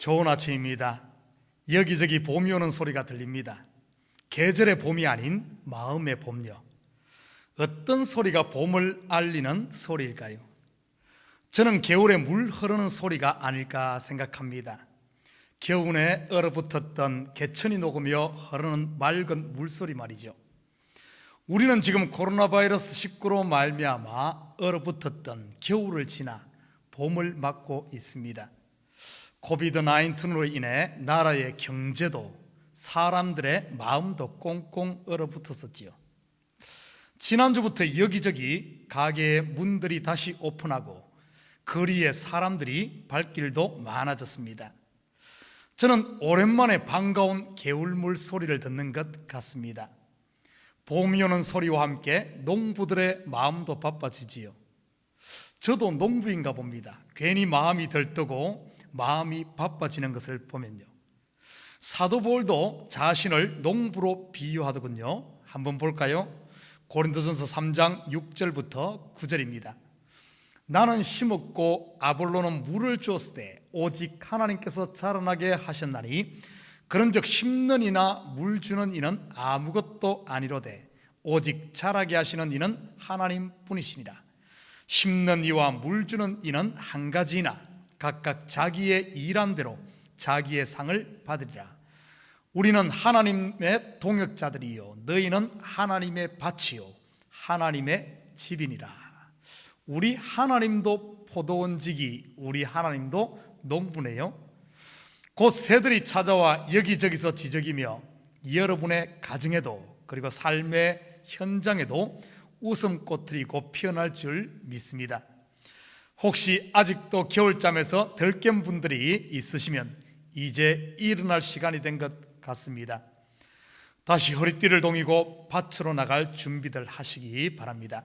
좋은 아침입니다. 여기저기 봄이 오는 소리가 들립니다. 계절의 봄이 아닌 마음의 봄요. 어떤 소리가 봄을 알리는 소리일까요? 저는 겨울에 물 흐르는 소리가 아닐까 생각합니다. 겨우내 얼어붙었던 개천이 녹으며 흐르는 맑은 물소리 말이죠. 우리는 지금 코로나 바이러스 19로 말미암아 얼어붙었던 겨울을 지나 봄을 맞고 있습니다. 코비드-19로 인해 나라의 경제도 사람들의 마음도 꽁꽁 얼어붙었었지요. 지난주부터 여기저기 가게의 문들이 다시 오픈하고 거리에 사람들이 발길도 많아졌습니다. 저는 오랜만에 반가운 개울물 소리를 듣는 것 같습니다. 봄이 오는 소리와 함께 농부들의 마음도 바빠지지요. 저도 농부인가 봅니다. 괜히 마음이 들뜨고 마음이 바빠지는 것을 보면요. 사도 바울도 자신을 농부로 비유하더군요. 한번 볼까요? 고린도전서 3장 6절부터 9절입니다. 나는 심었고 아볼로는 물을 주었으되 오직 하나님께서 자라나게 하셨나니 그런즉 심는 이나 물 주는 이는 아무것도 아니로되 오직 자라게 하시는 이는 하나님뿐이시니라. 심는 이와 물 주는 이는 한 가지이나 각각 자기의 일한 대로 자기의 상을 받으리라. 우리는 하나님의 동역자들이요 너희는 하나님의 밭이요 하나님의 집이니라. 우리 하나님도 포도원지기, 우리 하나님도 농부네요. 곧 새들이 찾아와 여기저기서 지저귀며 여러분의 가정에도 그리고 삶의 현장에도 웃음꽃들이 곧 피어날 줄 믿습니다. 혹시 아직도 겨울잠에서 덜 깬 분들이 있으시면 이제 일어날 시간이 된 것 같습니다. 다시 허리띠를 동이고 밭으로 나갈 준비들 하시기 바랍니다.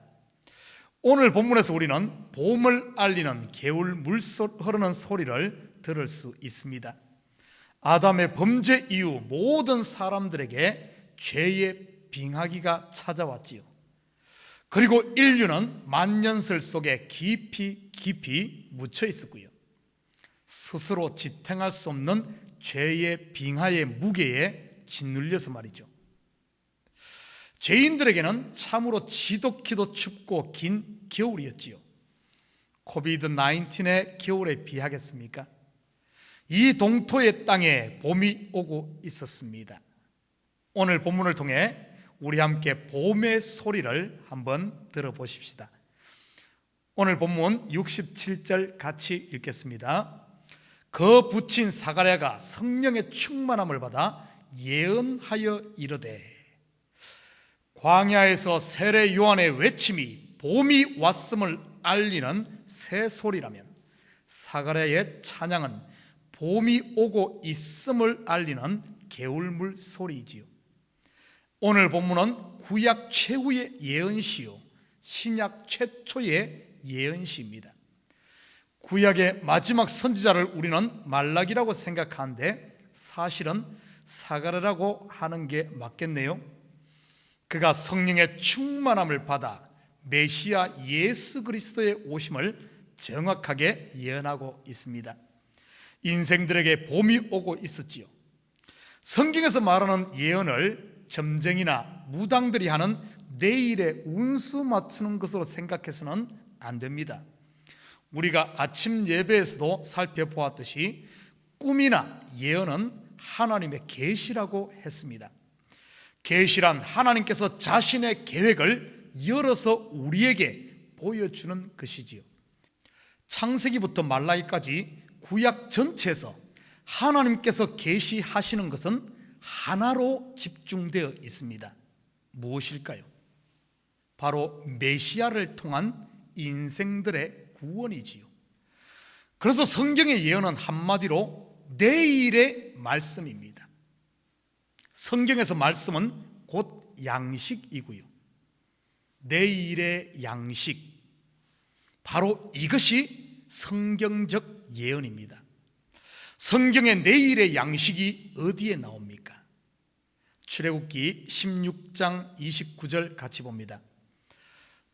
오늘 본문에서 우리는 봄을 알리는 개울 물 흐르는 소리를 들을 수 있습니다. 아담의 범죄 이후 모든 사람들에게 죄의 빙하기가 찾아왔지요. 그리고 인류는 만년설 속에 깊이 묻혀 있었고요. 스스로 지탱할 수 없는 죄의 빙하의 무게에 짓눌려서 말이죠. 죄인들에게는 참으로 지독히도 춥고 긴 겨울이었지요. 코비드-19의 겨울에 비하겠습니까? 이 동토의 땅에 봄이 오고 있었습니다. 오늘 본문을 통해 우리 함께 봄의 소리를 한번 들어보십시다. 오늘 본문 67절 같이 읽겠습니다. 그 붙인 사가랴가 성령의 충만함을 받아 예언하여 이르되 광야에서 세례 요한의 외침이 봄이 왔음을 알리는 새 소리라면 사가랴의 찬양은 봄이 오고 있음을 알리는 개울물 소리이지요. 오늘 본문은 구약 최후의 예언시요 신약 최초의 예언시입니다. 구약의 마지막 선지자를 우리는 말라기라고 생각하는데 사실은 사가랴라고 하는 게 맞겠네요. 그가 성령의 충만함을 받아 메시아 예수 그리스도의 오심을 정확하게 예언하고 있습니다. 인생들에게 봄이 오고 있었지요. 성경에서 말하는 예언을 점쟁이나 무당들이 하는 내일의 운수 맞추는 것으로 생각해서는 안 됩니다. 우리가 아침 예배에서도 살펴보았듯이 꿈이나 예언은 하나님의 계시라고 했습니다. 계시란 하나님께서 자신의 계획을 열어서 우리에게 보여주는 것이지요. 창세기부터 말라기까지 구약 전체에서 하나님께서 계시하시는 것은 하나로 집중되어 있습니다. 무엇일까요? 바로 메시아를 통한 인생들의 구원이지요. 그래서 성경의 예언은 한마디로 내일의 말씀입니다. 성경에서 말씀은 곧 양식이고요. 내일의 양식, 바로 이것이 성경적 예언입니다. 성경의 내일의 양식이 어디에 나옵니까? 출애굽기 16장 29절 같이 봅니다.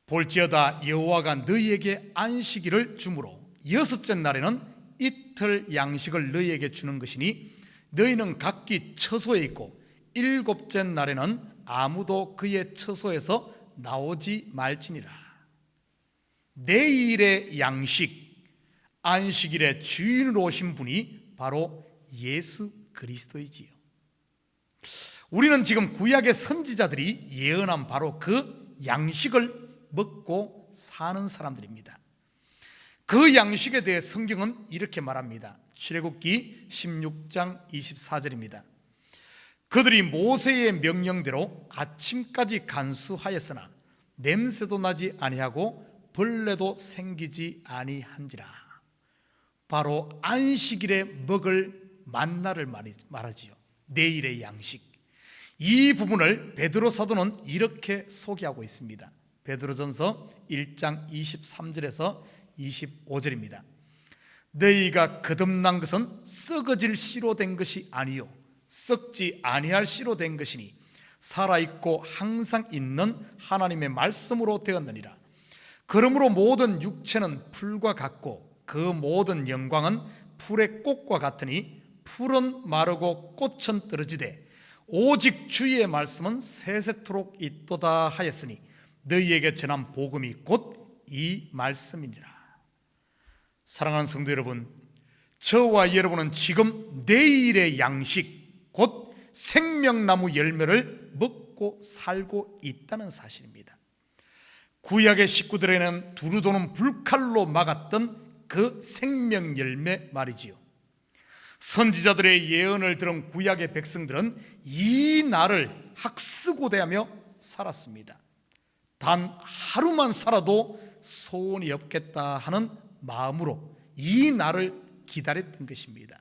볼지어다 여호와가 너희에게 안식일을 주므로 여섯째 날에는 이틀 양식을 너희에게 주는 것이니 너희는 각기 처소에 있고 일곱째 날에는 아무도 그의 처소에서 나오지 말지니라. 내일의 양식, 안식일의 주인으로 오신 분이 바로 예수 그리스도이지요. 우리는 지금 구약의 선지자들이 예언한 바로 그 양식을 먹고 사는 사람들입니다. 그 양식에 대해 성경은 이렇게 말합니다. 출애굽기 16장 24절입니다. 그들이 모세의 명령대로 아침까지 간수하였으나 냄새도 나지 아니하고 벌레도 생기지 아니한지라. 바로 안식일에 먹을 만나를 말하지요. 내일의 양식. 이 부분을 베드로 사도는 이렇게 소개하고 있습니다. 베드로전서 1장 23절에서 25절입니다. 너희가 거듭난 것은 썩어질 씨로 된 것이 아니요 썩지 아니할 씨로 된 것이니 살아있고 항상 있는 하나님의 말씀으로 되었느니라. 그러므로 모든 육체는 풀과 같고 그 모든 영광은 풀의 꽃과 같으니 풀은 마르고 꽃은 떨어지되 오직 주의 말씀은 세세토록 있도다 하였으니 너희에게 전한 복음이 곧 이 말씀이니라. 사랑하는 성도 여러분, 저와 여러분은 지금 내일의 양식 곧 생명나무 열매를 먹고 살고 있다는 사실입니다. 구약의 식구들에는 두루 도는 불칼로 막았던 그 생명 열매 말이지요. 선지자들의 예언을 들은 구약의 백성들은 이 날을 학수고대하며 살았습니다. 단 하루만 살아도 소원이 없겠다 하는 마음으로 이 날을 기다렸던 것입니다.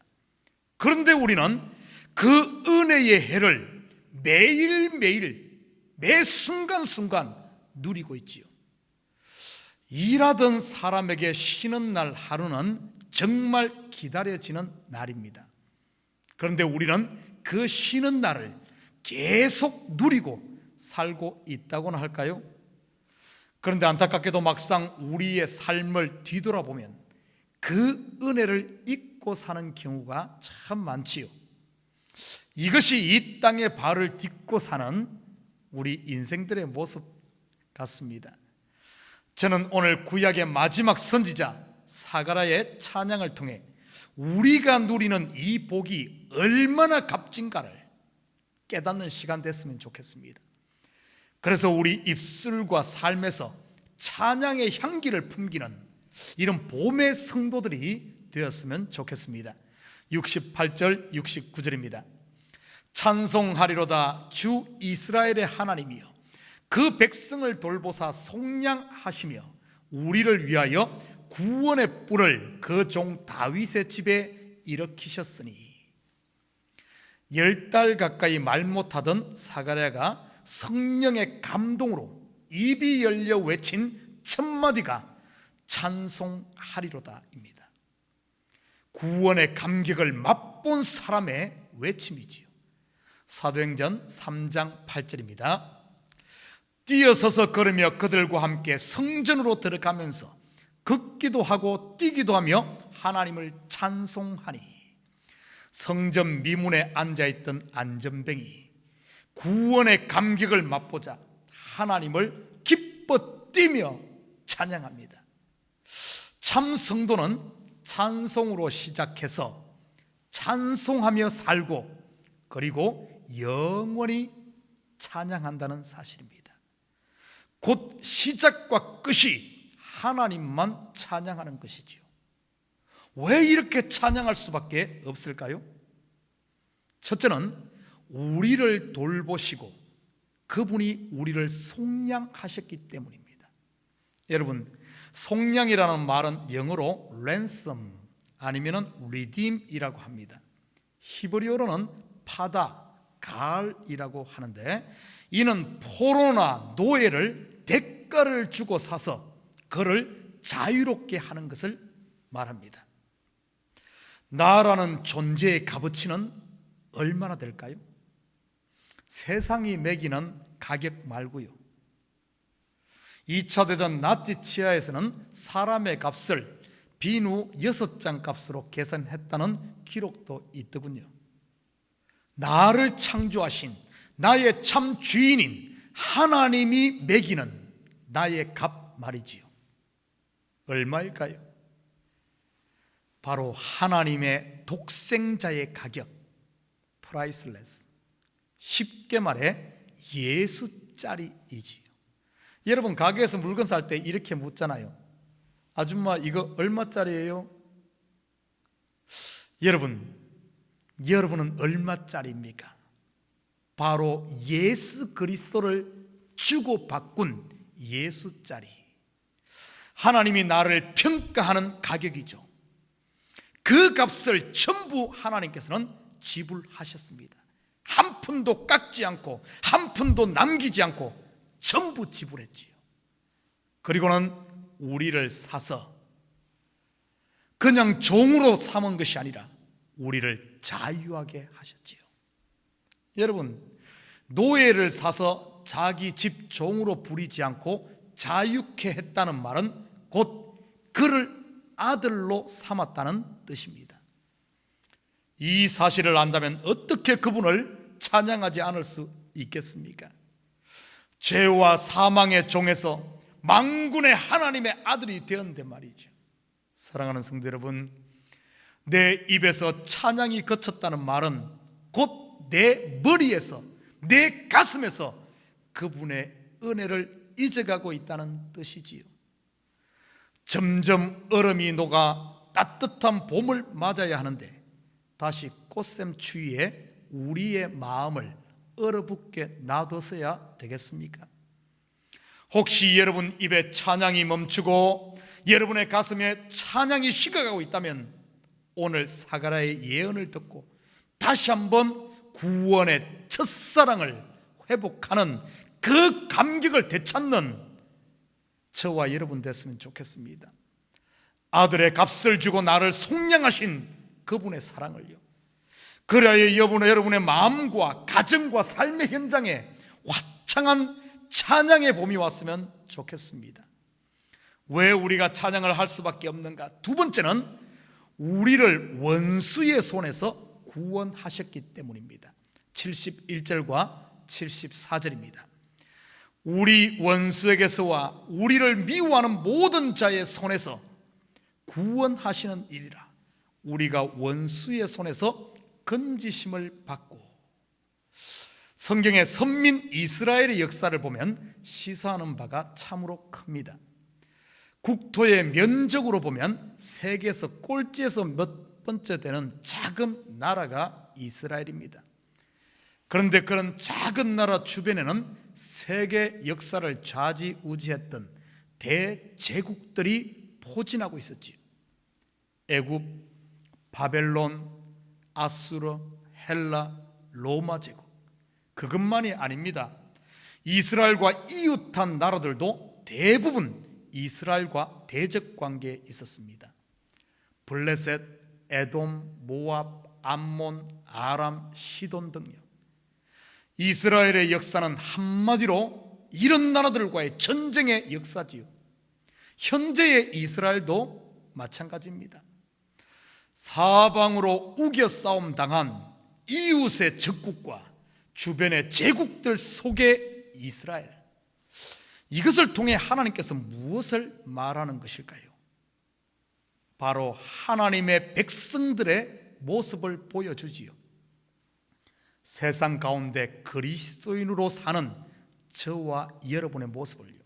그런데 우리는 그 은혜의 해를 매일매일 매 순간순간 누리고 있지요. 일하던 사람에게 쉬는 날 하루는 정말 기다려지는 날입니다. 그런데 우리는 그 쉬는 날을 계속 누리고 살고 있다고나 할까요? 그런데 안타깝게도 막상 우리의 삶을 뒤돌아보면 그 은혜를 잊고 사는 경우가 참 많지요. 이것이 이 땅에 발을 딛고 사는 우리 인생들의 모습 같습니다. 저는 오늘 구약의 마지막 선지자 사가랴의 찬양을 통해 우리가 누리는 이 복이 얼마나 값진가를 깨닫는 시간 됐으면 좋겠습니다. 그래서 우리 입술과 삶에서 찬양의 향기를 품기는 이런 봄의 성도들이 되었으면 좋겠습니다. 68절 69절입니다. 찬송하리로다 주 이스라엘의 하나님이여 그 백성을 돌보사 속량하시며 우리를 위하여 구원의 뿔을 그 종 다윗의 집에 일으키셨으니. 10달 가까이 말 못하던 사가랴가 성령의 감동으로 입이 열려 외친 첫 마디가 찬송하리로다입니다. 구원의 감격을 맛본 사람의 외침이지요. 사도행전 3장 8절입니다. 뛰어서서 걸으며 그들과 함께 성전으로 들어가면서 걷기도 하고 뛰기도 하며 하나님을 찬송하니. 성전 미문에 앉아있던 안전뱅이 구원의 감격을 맛보자 하나님을 기뻐 뛰며 찬양합니다. 참 성도는 찬송으로 시작해서 찬송하며 살고 그리고 영원히 찬양한다는 사실입니다. 곧 시작과 끝이 하나님만 찬양하는 것이지요. 왜 이렇게 찬양할 수밖에 없을까요? 첫째는 우리를 돌보시고 그분이 우리를 속량하셨기 때문입니다. 여러분, 속량이라는 말은 영어로 ransom 아니면 redeem이라고 합니다. 히브리어로는 파다, 갈이라고 하는데 이는 포로나 노예를 대가를 주고 사서 그를 자유롭게 하는 것을 말합니다. 나라는 존재의 값어치는 얼마나 될까요? 세상이 매기는 가격 말고요. 2차 대전 나치 치하에서는 사람의 값을 비누 6장 값으로 계산했다는 기록도 있더군요. 나를 창조하신 나의 참 주인인 하나님이 매기는 나의 값 말이지요. 얼마일까요? 바로 하나님의 독생자의 가격, priceless. 쉽게 말해 예수짜리이지요. 여러분, 가게에서 물건 살 때 이렇게 묻잖아요. 아줌마, 이거 얼마짜리예요? 여러분은 얼마짜리입니까? 바로 예수 그리스도를 주고 바꾼 예수짜리. 하나님이 나를 평가하는 가격이죠. 그 값을 전부 하나님께서는 지불하셨습니다. 한 푼도 깎지 않고 한 푼도 남기지 않고 전부 지불했지요. 그리고는 우리를 사서 그냥 종으로 삼은 것이 아니라 우리를 자유하게 하셨지요. 여러분, 노예를 사서 자기 집 종으로 부리지 않고 자유케 했다는 말은 곧 그를 아들로 삼았다는 뜻입니다. 이 사실을 안다면 어떻게 그분을 찬양하지 않을 수 있겠습니까? 죄와 사망의 종에서 만군의 하나님의 아들이 되었는데 말이죠. 사랑하는 성도 여러분, 내 입에서 찬양이 거쳤다는 말은 곧 내 머리에서, 내 가슴에서 그분의 은혜를 잊어가고 있다는 뜻이지요. 점점 얼음이 녹아 따뜻한 봄을 맞아야 하는데 다시 꽃샘 추위에 우리의 마음을 얼어붙게 놔뒀어야 되겠습니까? 혹시 여러분 입에 찬양이 멈추고 여러분의 가슴에 찬양이 식어가고 있다면 오늘 사가랴의 예언을 듣고 다시 한번 구원의 첫사랑을 회복하는 그 감격을 되찾는 저와 여러분 됐으면 좋겠습니다. 아들의 값을 주고 나를 속량하신 그분의 사랑을요, 그래야 여러분의 마음과 가정과 삶의 현장에 화창한 찬양의 봄이 왔으면 좋겠습니다. 왜 우리가 찬양을 할 수밖에 없는가? 두 번째는 우리를 원수의 손에서 구원하셨기 때문입니다. 71절과 74절입니다. 우리 원수에게서와 우리를 미워하는 모든 자의 손에서 구원하시는 일이라. 우리가 원수의 손에서 건지심을 받고, 성경의 선민 이스라엘의 역사를 보면 시사하는 바가 참으로 큽니다. 국토의 면적으로 보면 세계에서 꼴찌에서 몇 번째 되는 작은 나라가 이스라엘입니다. 그런데 그런 작은 나라 주변에는 세계 역사를 좌지우지했던 대제국들이 포진하고 있었지요. 애굽, 바벨론, 아수르, 헬라, 로마 제국. 그것만이 아닙니다. 이스라엘과 이웃한 나라들도 대부분 이스라엘과 대적 관계에 있었습니다. 블레셋, 에돔, 모압, 암몬, 아람, 시돈 등요. 이스라엘의 역사는 한마디로 이런 나라들과의 전쟁의 역사지요. 현재의 이스라엘도 마찬가지입니다. 사방으로 우겨 싸움 당한 이웃의 적국과 주변의 제국들 속의 이스라엘, 이것을 통해 하나님께서 무엇을 말하는 것일까요? 바로 하나님의 백성들의 모습을 보여주지요. 세상 가운데 그리스도인으로 사는 저와 여러분의 모습을요.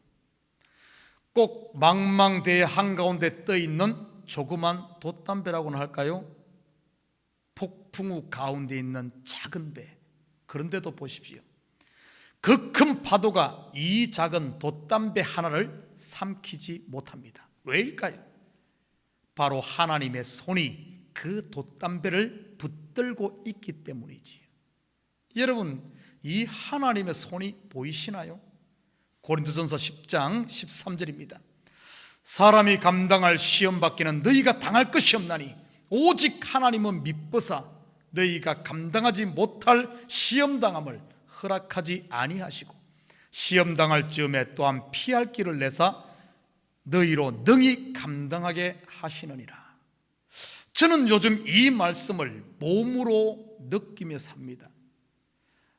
꼭 망망대해 한가운데 떠있는 조그만 돛담배라고는 할까요? 폭풍우 가운데 있는 작은 배. 그런데도 보십시오, 그 큰 파도가 이 작은 돛담배 하나를 삼키지 못합니다. 왜일까요? 바로 하나님의 손이 그 돛담배를 붙들고 있기 때문이지요. 여러분, 이 하나님의 손이 보이시나요? 고린도전서 10장 13절입니다. 사람이 감당할 시험 받기는 너희가 당할 것이 없나니 오직 하나님은 미쁘사 너희가 감당하지 못할 시험당함을 허락하지 아니하시고 시험당할 즈음에 또한 피할 길을 내사 너희로 능히 감당하게 하시느니라. 저는 요즘 이 말씀을 몸으로 느끼며 삽니다.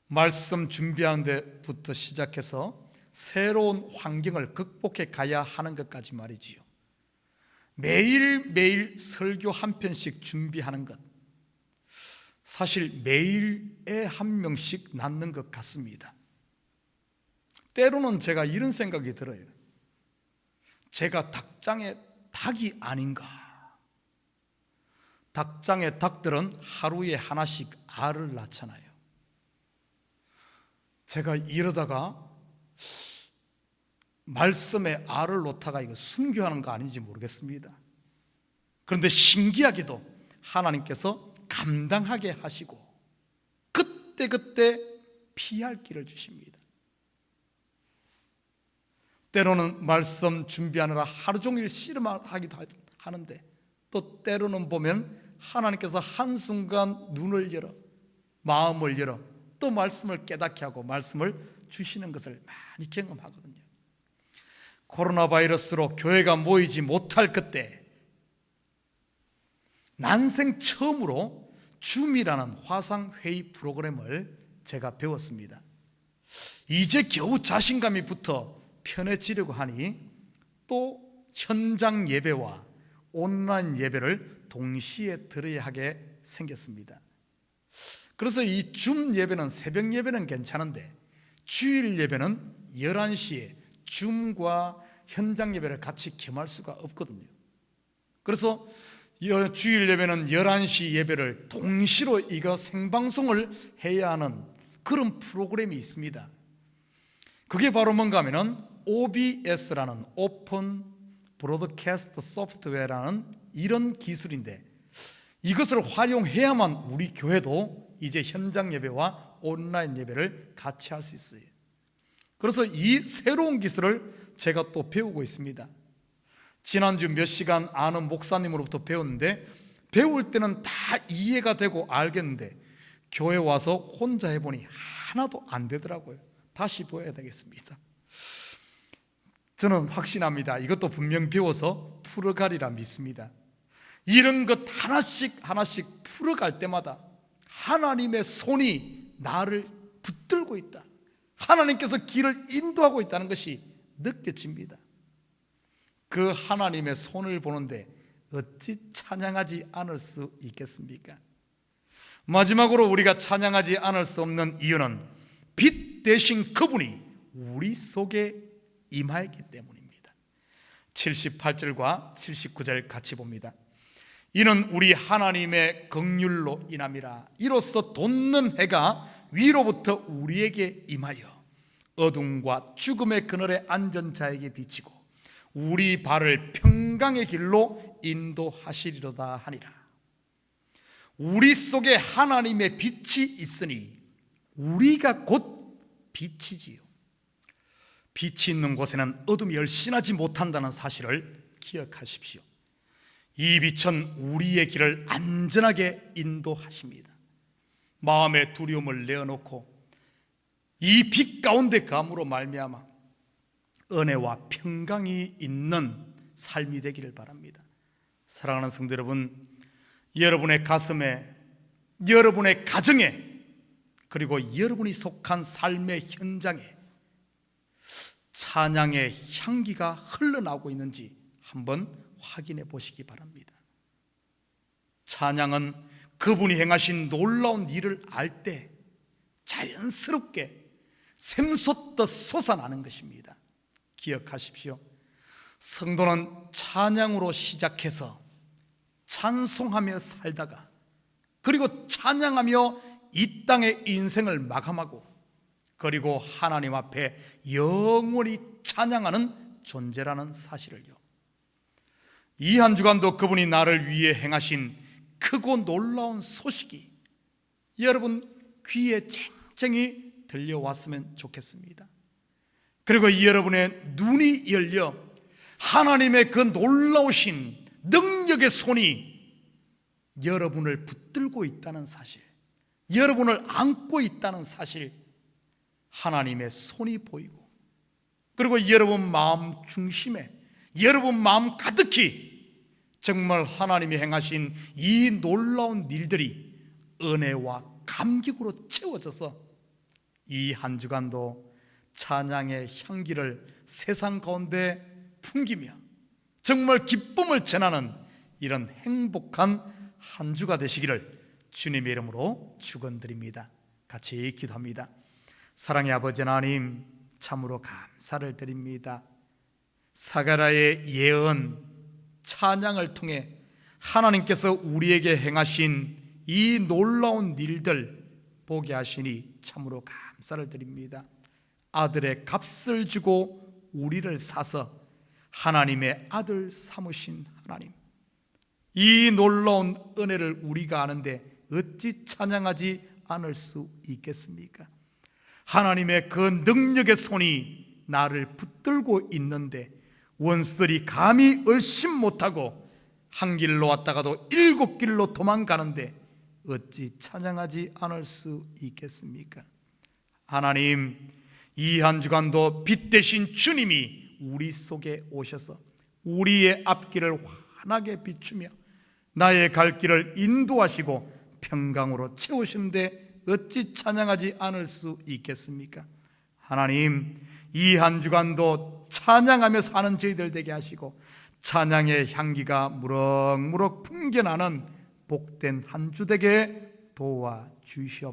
말씀 준비하는 데부터 시작해서 새로운 환경을 극복해 가야 하는 것까지 말이지요. 매일매일 설교 한 편씩 준비하는 것, 사실 매일에 한 명씩 낳는 것 같습니다. 때로는 제가 이런 생각이 들어요. 제가 닭장의 닭이 아닌가. 닭장의 닭들은 하루에 하나씩 알을 낳잖아요. 제가 이러다가 말씀에 알을 놓다가 이거 순교하는 거 아닌지 모르겠습니다. 그런데 신기하게도 하나님께서 감당하게 하시고 그때그때 피할 길을 주십니다. 때로는 말씀 준비하느라 하루 종일 씨름하기도 하는데, 또 때로는 보면 하나님께서 한순간 눈을 열어 마음을 열어 또 말씀을 깨닫게 하고 말씀을 주시는 것을 많이 경험하거든요. 코로나 바이러스로 교회가 모이지 못할 그때 난생 처음으로 줌이라는 화상회의 프로그램을 제가 배웠습니다. 이제 겨우 자신감이 붙어 편해지려고 하니 또 현장 예배와 온라인 예배를 동시에 들어야 하게 생겼습니다. 그래서 이 줌 예배는, 새벽 예배는 괜찮은데 주일 예배는 11시에 줌과 현장 예배를 같이 겸할 수가 없거든요. 그래서 주일 예배는 11시 예배를 동시로 이거 생방송을 해야 하는 그런 프로그램이 있습니다. 그게 바로 뭔가 하면은 OBS라는 오픈 브로드캐스트 소프트웨어라는 이런 기술인데, 이것을 활용해야만 우리 교회도 이제 현장 예배와 온라인 예배를 같이 할 수 있어요. 그래서 이 새로운 기술을 제가 또 배우고 있습니다. 지난주 몇 시간 아는 목사님으로부터 배웠는데, 배울 때는 다 이해가 되고 알겠는데 교회 와서 혼자 해보니 하나도 안 되더라고요. 다시 배워야 되겠습니다. 저는 확신합니다. 이것도 분명 배워서 풀어가리라 믿습니다. 이런 것 하나씩 하나씩 풀어갈 때마다 하나님의 손이 나를 붙들고 있다, 하나님께서 길을 인도하고 있다는 것이 느껴집니다. 그 하나님의 손을 보는데 어찌 찬양하지 않을 수 있겠습니까? 마지막으로 우리가 찬양하지 않을 수 없는 이유는 빛 대신 그분이 우리 속에 임하였기 때문입니다. 78절과 79절 같이 봅니다. 이는 우리 하나님의 긍휼로 인함이라. 이로써 돋는 해가 위로부터 우리에게 임하여 어둠과 죽음의 그늘에 앉은 자에게 비치고 우리 발을 평강의 길로 인도하시리로다 하니라. 우리 속에 하나님의 빛이 있으니 우리가 곧 빛이지요. 빛이 있는 곳에는 어둠이 열신하지 못한다는 사실을 기억하십시오. 이 빛은 우리의 길을 안전하게 인도하십니다. 마음의 두려움을 내어놓고 이 빛 가운데 감으로 말미암아 은혜와 평강이 있는 삶이 되기를 바랍니다. 사랑하는 성도 여러분, 여러분의 가슴에, 여러분의 가정에, 그리고 여러분이 속한 삶의 현장에 찬양의 향기가 흘러나오고 있는지 한번 확인해 보시기 바랍니다. 찬양은 그분이 행하신 놀라운 일을 알 때 자연스럽게 샘솟듯 솟아나는 것입니다. 기억하십시오. 성도는 찬양으로 시작해서 찬송하며 살다가, 그리고 찬양하며 이 땅의 인생을 마감하고, 그리고 하나님 앞에 영원히 찬양하는 존재라는 사실을요. 이 한 주간도 그분이 나를 위해 행하신 크고 놀라운 소식이 여러분 귀에 쟁쟁이 들려왔으면 좋겠습니다. 그리고 여러분의 눈이 열려 하나님의 그 놀라우신 능력의 손이 여러분을 붙들고 있다는 사실, 여러분을 안고 있다는 사실, 하나님의 손이 보이고, 그리고 여러분 마음 중심에 여러분 마음 가득히 정말 하나님이 행하신 이 놀라운 일들이 은혜와 감격으로 채워져서 이 한 주간도 찬양의 향기를 세상 가운데 풍기며 정말 기쁨을 전하는 이런 행복한 한 주가 되시기를 주님의 이름으로 축원드립니다. 같이 기도합니다. 사랑의 아버지 하나님, 참으로 감사를 드립니다. 사가랴의 예언 찬양을 통해 하나님께서 우리에게 행하신 이 놀라운 일들 보게 하시니 참으로 감사를 드립니다. 아들의 값을 주고 우리를 사서 하나님의 아들 삼으신 하나님, 이 놀라운 은혜를 우리가 아는데 어찌 찬양하지 않을 수 있겠습니까? 하나님의 그 능력의 손이 나를 붙들고 있는데 원수들이 감히 얼씬 못하고 한 길로 왔다가도 7길로 도망가는데 어찌 찬양하지 않을 수 있겠습니까? 하나님, 이 한 주간도 빛 되신 주님이 우리 속에 오셔서 우리의 앞길을 환하게 비추며 나의 갈 길을 인도하시고 평강으로 채우시는데 어찌 찬양하지 않을 수 있겠습니까? 하나님, 이 한 주간도 찬양하며 사는 저희들 되게 하시고 찬양의 향기가 무럭무럭 풍겨나는 복된 한 주 되게 도와주시옵소서.